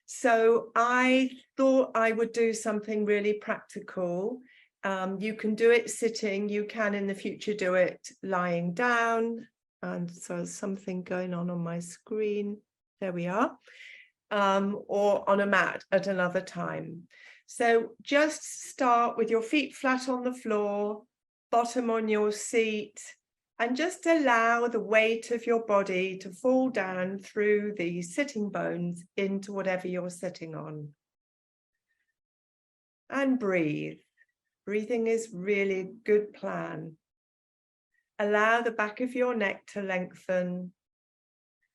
So I thought I would do something really practical. You can do it sitting, you can in the future do it lying down. And so there's something going on my screen. There we are. Or on a mat at another time. So just start with your feet flat on the floor, bottom on your seat, and just allow the weight of your body to fall down through the sitting bones into whatever you're sitting on. And breathe. Breathing is really a good plan. Allow the back of your neck to lengthen.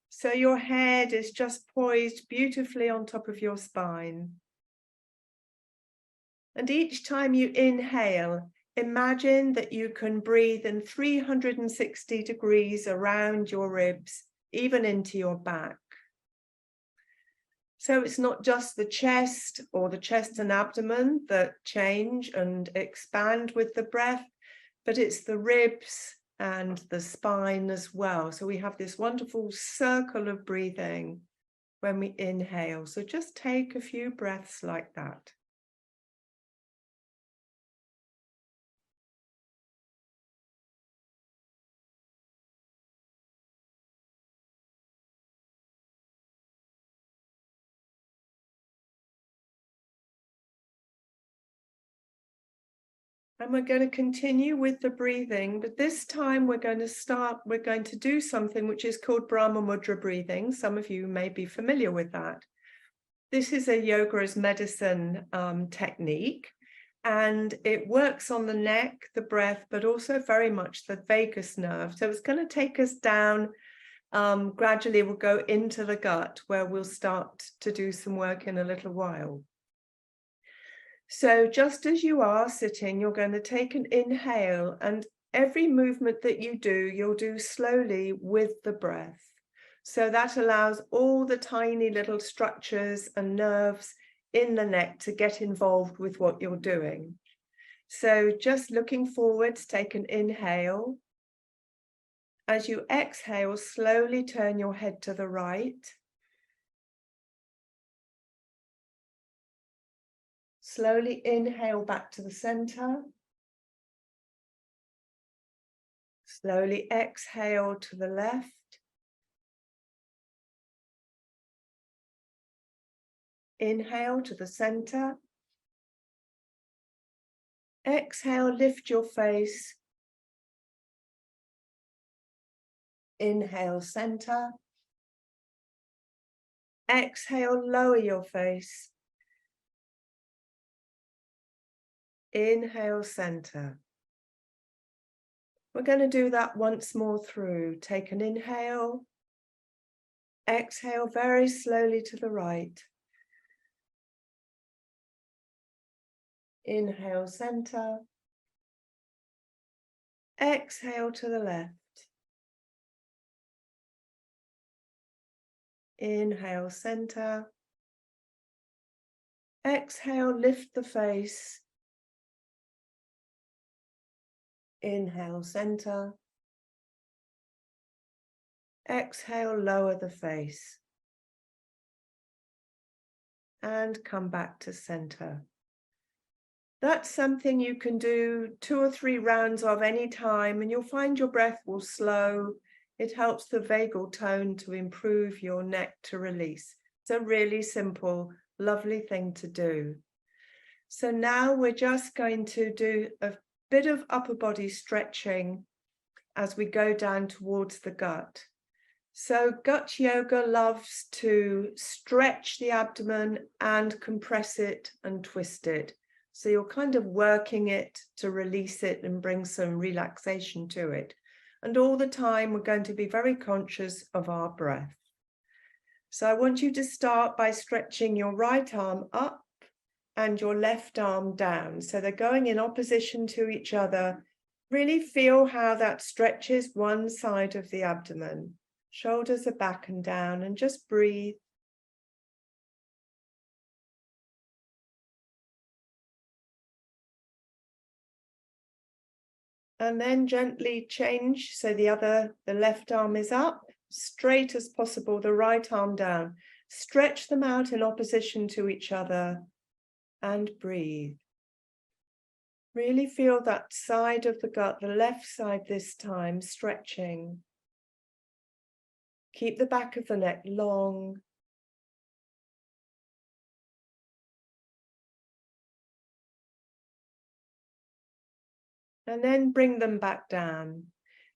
So your head is just poised beautifully on top of your spine. And each time you inhale, imagine that you can breathe in 360 degrees around your ribs, even into your back. So it's not just the chest or the chest and abdomen that change and expand with the breath, but it's the ribs and the spine as well. So we have this wonderful circle of breathing when we inhale. So just take a few breaths like that. And we're going to continue with the breathing, but this time we're going to do something which is called Brahma mudra breathing. Some of you may be familiar with that. This is a yoga as medicine technique, and it works on the neck, the breath, but also very much the vagus nerve. So it's going to take us down. Gradually we'll go into the gut, where we'll start to do some work in a little while. So just as you are sitting, you're going to take an inhale, and every movement that you do, you'll do slowly with the breath. So that allows all the tiny little structures and nerves in the neck to get involved with what you're doing. So just looking forward, take an inhale. As you exhale, slowly turn your head to the right. Slowly inhale back to the center. Slowly exhale to the left. Inhale to the center. Exhale, lift your face. Inhale, center. Exhale, lower your face. Inhale, center. We're going to do that once more through. Take an inhale. Exhale very slowly to the right. Inhale, center. Exhale to the left. Inhale, center. Exhale, lift the face. Inhale, center. Exhale, lower the face. And come back to center. That's something you can do 2 or 3 rounds of any time, and you'll find your breath will slow. It helps the vagal tone to improve your neck to release. It's a really simple, lovely thing to do. So now we're just going to do a bit of upper body stretching as we go down towards the gut. So gut yoga loves to stretch the abdomen and compress it and twist it. So you're kind of working it to release it and bring some relaxation to it. And all the time, we're going to be very conscious of our breath. So I want you to start by stretching your right arm up and your left arm down. So they're going in opposition to each other. Really feel how that stretches one side of the abdomen. Shoulders are back and down, and just breathe. And then gently change, so the left arm is up, straight as possible, the right arm down. Stretch them out in opposition to each other and breathe. Really feel that side of the gut, the left side this time, stretching. Keep the back of the neck long. And then bring them back down.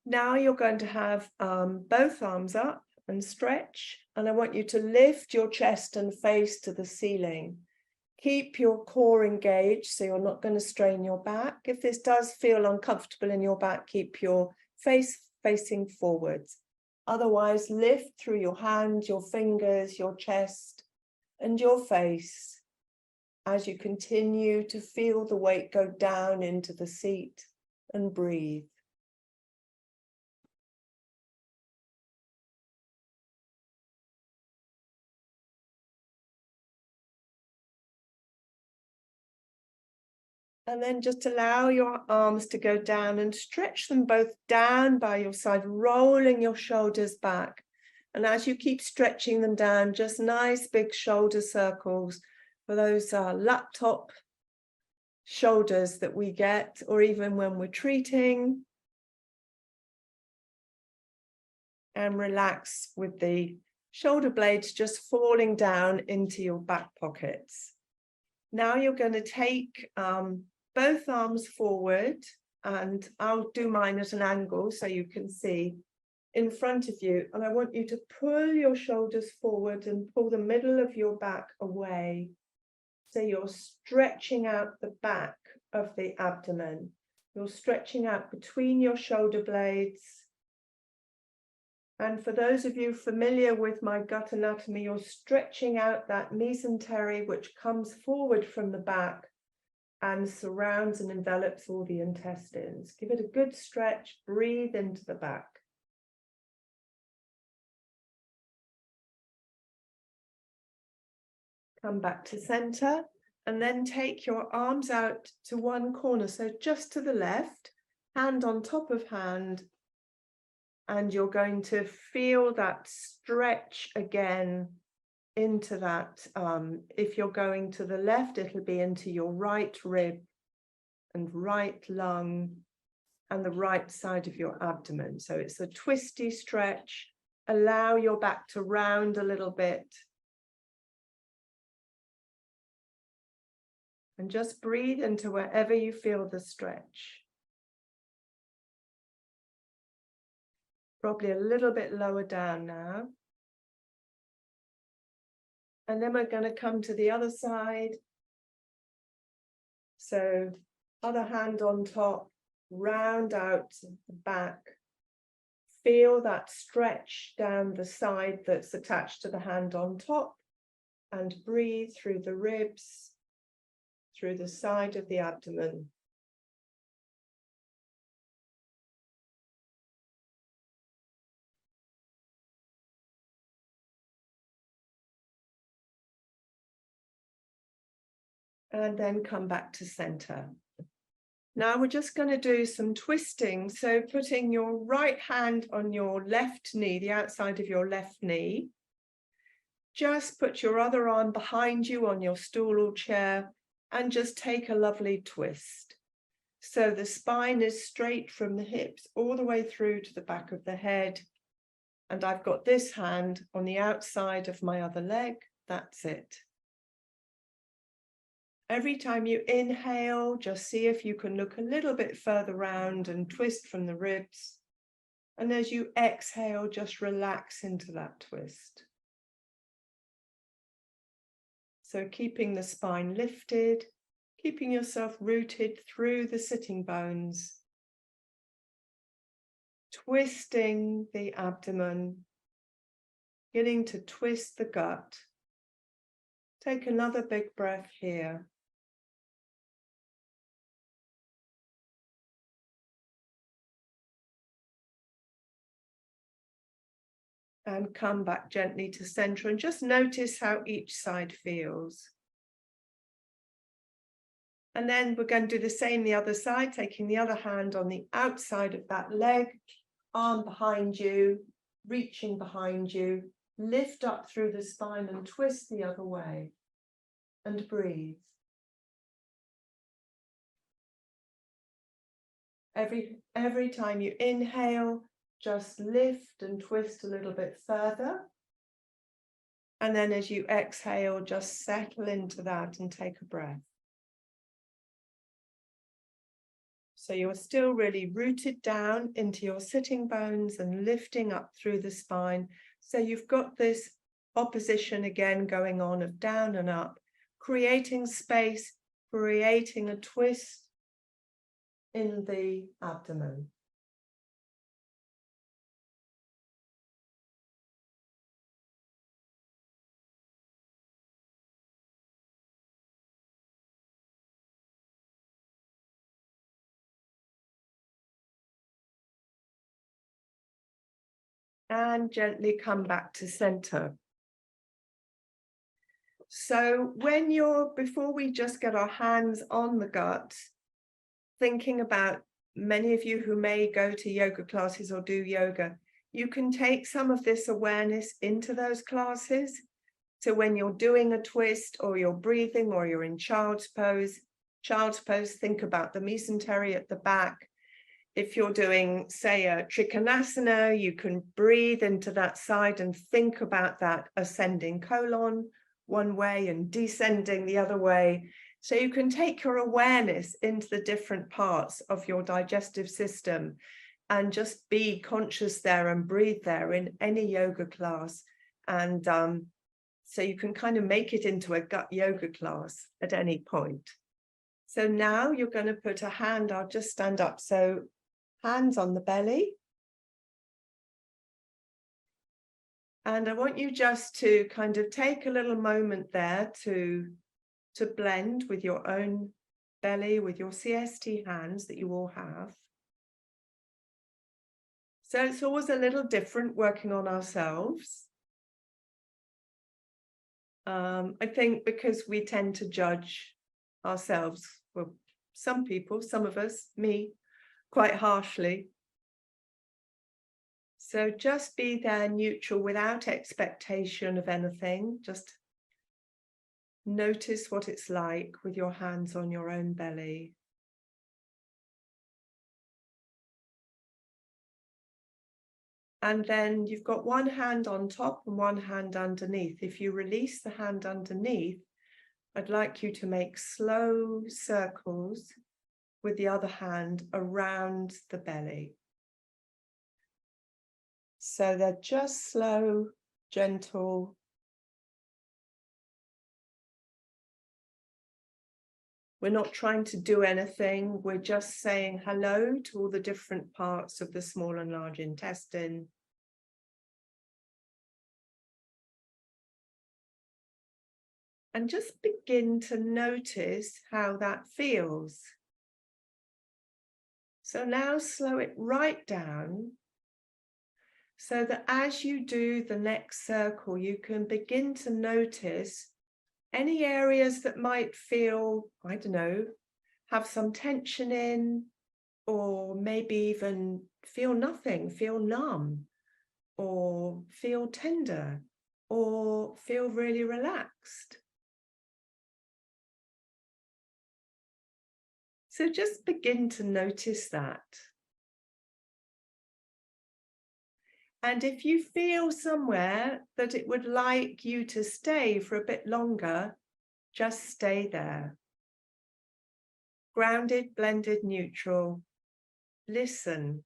Now you're going to have both arms up and stretch. And I want you to lift your chest and face to the ceiling. Keep your core engaged so you're not going to strain your back. If this does feel uncomfortable in your back, keep your face facing forwards. Otherwise, lift through your hands, your fingers, your chest, and your face as you continue to feel the weight go down into the seat and breathe. And then just allow your arms to go down and stretch them both down by your side, rolling your shoulders back. And as you keep stretching them down, just nice big shoulder circles for those laptop shoulders that we get, or even when we're treating. And relax with the shoulder blades just falling down into your back pockets. Now you're going to take both arms forward, and I'll do mine at an angle so you can see in front of you. And I want you to pull your shoulders forward and pull the middle of your back away. So you're stretching out the back of the abdomen. You're stretching out between your shoulder blades. And for those of you familiar with my gut anatomy, you're stretching out that mesentery, which comes forward from the back and surrounds and envelops all the intestines. Give it a good stretch, breathe into the back. Come back to center, and then take your arms out to one corner, so just to the left, hand on top of hand, and you're going to feel that stretch again into that. If you're going to the left, it'll be into your right rib and right lung and the right side of your abdomen. So it's a twisty stretch. Allow your back to round a little bit. And just breathe into wherever you feel the stretch. Probably a little bit lower down now. And then we're going to come to the other side. So other hand on top, round out the back. Feel that stretch down the side that's attached to the hand on top, and breathe through the ribs, through the side of the abdomen. And then come back to center. Now we're just going to do some twisting. So putting your right hand on your left knee, the outside of your left knee. Just put your other arm behind you on your stool or chair and just take a lovely twist. So the spine is straight from the hips all the way through to the back of the head. And I've got this hand on the outside of my other leg. That's it. Every time you inhale, just see if you can look a little bit further round and twist from the ribs. And as you exhale, just relax into that twist. So keeping the spine lifted, keeping yourself rooted through the sitting bones. Twisting the abdomen, getting to twist the gut. Take another big breath here. And come back gently to center and just notice how each side feels. And then we're going to do the same the other side, taking the other hand on the outside of that leg, arm behind you, reaching behind you, lift up through the spine and twist the other way and breathe. Every time you inhale, just lift and twist a little bit further. And then as you exhale, just settle into that and take a breath. So you're still really rooted down into your sitting bones and lifting up through the spine. So you've got this opposition again going on of down and up, creating space, creating a twist in the abdomen. And gently come back to center. So before we just get our hands on the gut, thinking about many of you who may go to yoga classes or do yoga, you can take some of this awareness into those classes. So when you're doing a twist or you're breathing or you're in child's pose, think about the mesentery at the back. If you're doing, say, a trikonasana, you can breathe into that side and think about that ascending colon one way and descending the other way. So you can take your awareness into the different parts of your digestive system and just be conscious there and breathe there in any yoga class. And so you can kind of make it into a gut yoga class at any point. So now you're going to put a hand, I'll just stand up. So hands on the belly. And I want you just to kind of take a little moment there to blend with your own belly, with your CST hands that you all have. So it's always a little different working on ourselves. I think because we tend to judge ourselves, well, some people, some of us, me, quite harshly. So just be there neutral without expectation of anything. Just notice what it's like with your hands on your own belly. And then you've got one hand on top and one hand underneath. If you release the hand underneath, I'd like you to make slow circles with the other hand around the belly. So they're just slow, gentle. We're not trying to do anything. We're just saying hello to all the different parts of the small and large intestine. And just begin to notice how that feels. So now slow it right down so that as you do the next circle, you can begin to notice any areas that might feel, I don't know, have some tension in, or maybe even feel nothing, feel numb, or feel tender, or feel really relaxed. So just begin to notice that. And if you feel somewhere that it would like you to stay for a bit longer, just stay there. Grounded, blended, neutral. Listen.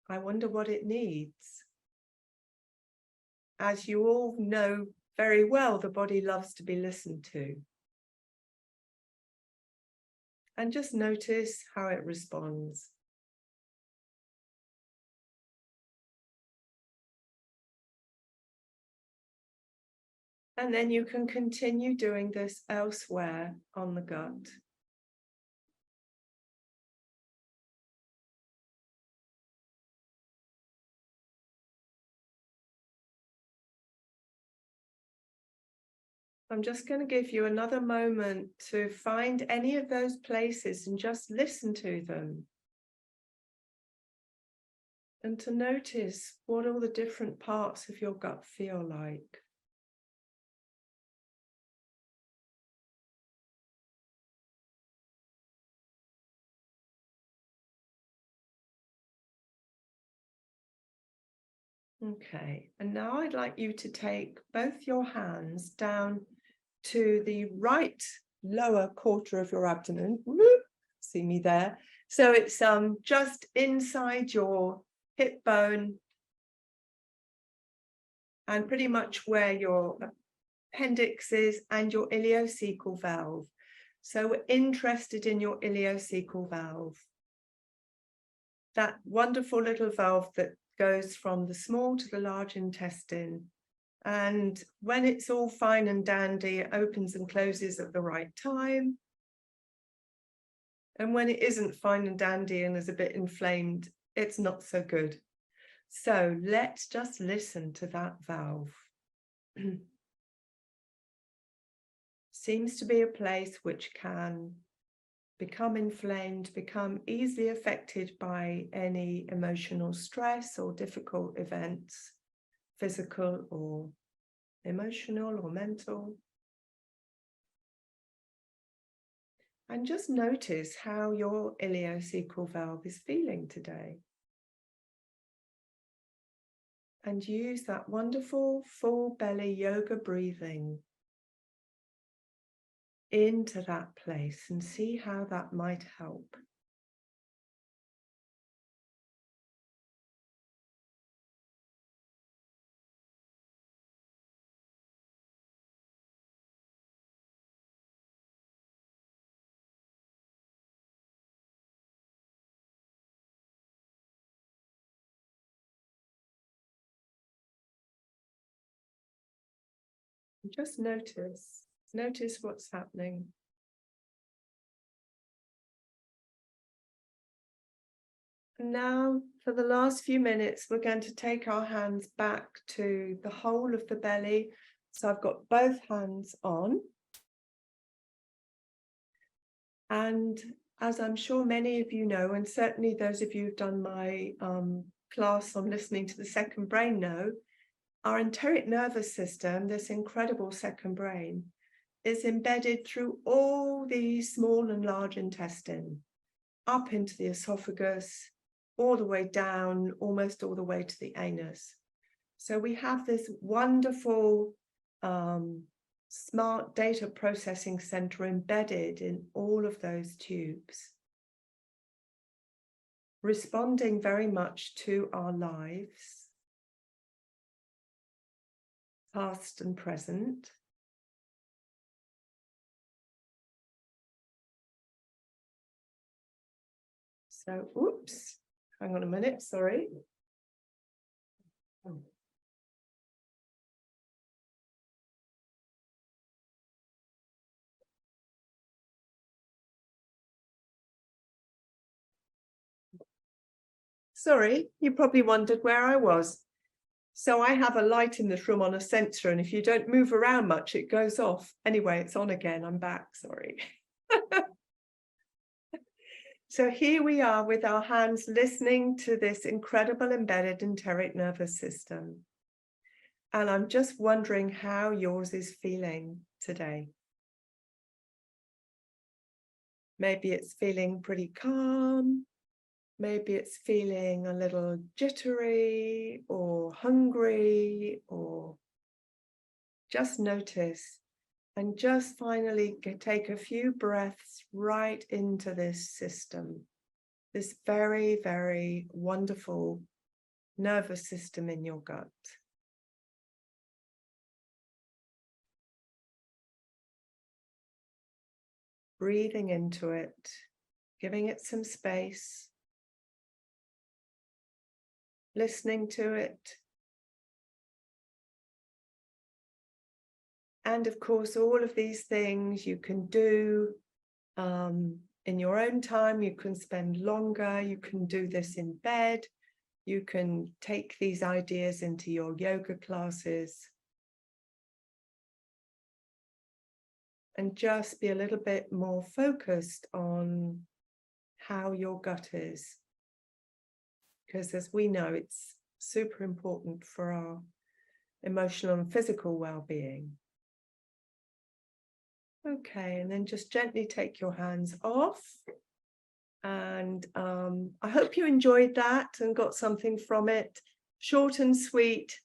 I wonder what it needs. As you all know very well, the body loves to be listened to. And just notice how it responds. And then you can continue doing this elsewhere on the gut. I'm just going to give you another moment to find any of those places and just listen to them. And to notice what all the different parts of your gut feel like. Okay, and now I'd like you to take both your hands down to the right lower quarter of your abdomen. Whoop, see me there? So it's just inside your hip bone and pretty much where your appendix is and your ileocecal valve. So we're interested in your ileocecal valve. That wonderful little valve that goes from the small to the large intestine. And when it's all fine and dandy, it opens and closes at the right time. And when it isn't fine and dandy and is a bit inflamed, it's not so good. So let's just listen to that valve. Seems to be a place which can become inflamed, become easily affected by any emotional stress or difficult events, physical or emotional or mental. And just notice how your ileocecal valve is feeling today. And use that wonderful full belly yoga breathing into that place and see how that might help. Just notice what's happening. And now, for the last few minutes, we're going to take our hands back to the whole of the belly. So I've got both hands on. And as I'm sure many of you know, and certainly those of you who've done my class on listening to the second brain know, our enteric nervous system, this incredible second brain, is embedded through all the small and large intestine, up into the esophagus, all the way down, almost all the way to the anus. So we have this wonderful smart data processing center embedded in all of those tubes, responding very much to our lives, past and present. So, oops, hang on a minute, sorry. Sorry, you probably wondered where I was. So I have a light in this room on a sensor, and if you don't move around much, it goes off. Anyway, it's on again. I'm back, sorry. So here we are with our hands listening to this incredible embedded enteric nervous system. And I'm just wondering how yours is feeling today. Maybe it's feeling pretty calm. Maybe it's feeling a little jittery or hungry, or just notice. And just finally take a few breaths right into this system, this very, very wonderful nervous system in your gut. Breathing into it, giving it some space, listening to it. And of course, all of these things you can do in your own time. You can spend longer. You can do this in bed. You can take these ideas into your yoga classes. And just be a little bit more focused on how your gut is. because as we know, it's super important for our emotional and physical well-being. Okay, and then just gently take your hands off. And I hope you enjoyed that and got something from it. Short and sweet,